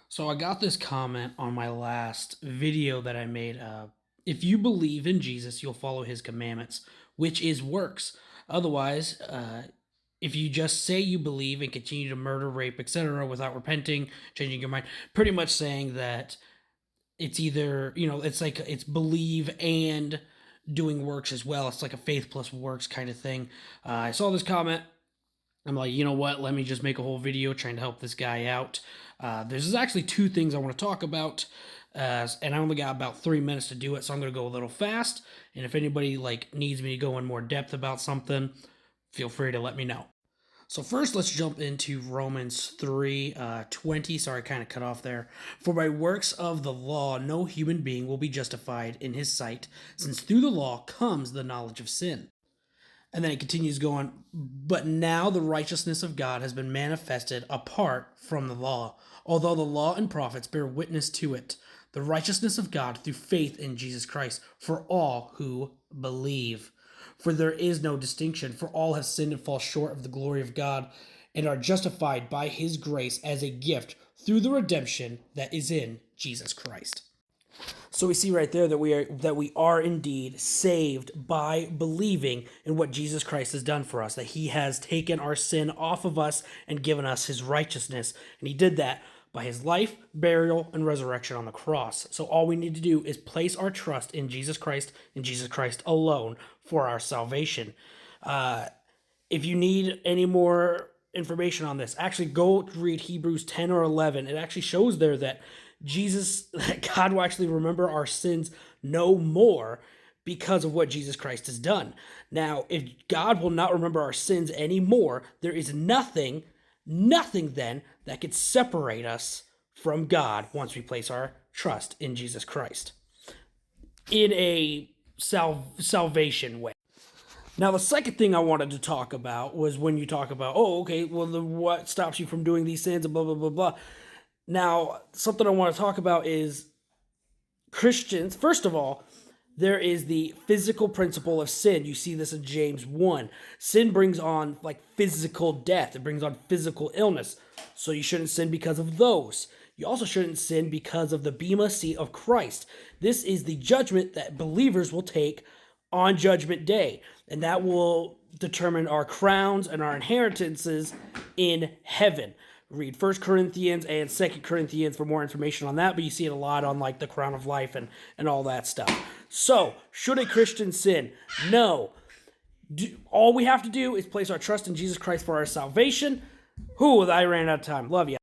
So I got this comment on my last video that I made. If you believe in Jesus, you'll follow his commandments, which is works. Otherwise, if you just say you believe and continue to murder, rape, etc., without repenting, changing your mind, pretty much saying that it's either, it's like it's believe and doing works as well. It's like a faith plus works kind of thing. I saw this comment. I'm like, you know what? Let me just make a whole video trying to help this guy out. There's actually two things I want to talk about, and I only got about 3 minutes to do it, so I'm gonna go a little fast. And if anybody needs me to go in more depth about something, feel free to let me know. So first, let's jump into Romans 3:20. Sorry, I kind of cut off there. For by works of the law, no human being will be justified in his sight, since through the law comes the knowledge of sin. And then it continues going, but now the righteousness of God has been manifested apart from the law, although the law and prophets bear witness to it. The righteousness of God through faith in Jesus Christ for all who believe. For there is no distinction, for all have sinned and fall short of the glory of God, and are justified by his grace as a gift through the redemption that is in Jesus Christ. So we see right there that we are indeed saved by believing in what Jesus Christ has done for us, that he has taken our sin off of us and given us his righteousness. And he did that by his life, burial, and resurrection on the cross. So all we need to do is place our trust in Jesus Christ and Jesus Christ alone for our salvation. If you need any more information on this, actually go read Hebrews 10 or 11. It actually shows there that God will actually remember our sins no more because of what Jesus Christ has done. Now, if God will not remember our sins anymore, there is nothing then that could separate us from God once we place our trust in Jesus Christ in a salvation way. Now, the second thing I wanted to talk about was when you talk about, what stops you from doing these sins and blah, blah, blah, blah. Now, something I want to talk about is Christians. First of all, there is the physical principle of sin. You see this in James 1. Sin brings on physical death. It brings on physical illness. So you shouldn't sin because of those. You also shouldn't sin because of the bema seat of Christ. This is the judgment that believers will take on Judgment Day, and that will determine our crowns and our inheritances in heaven. Read 1 Corinthians and 2 Corinthians for more information on that, but you see it a lot on the crown of life and all that stuff. So, should a Christian sin? No. All we have to do is place our trust in Jesus Christ for our salvation. I ran out of time. Love you.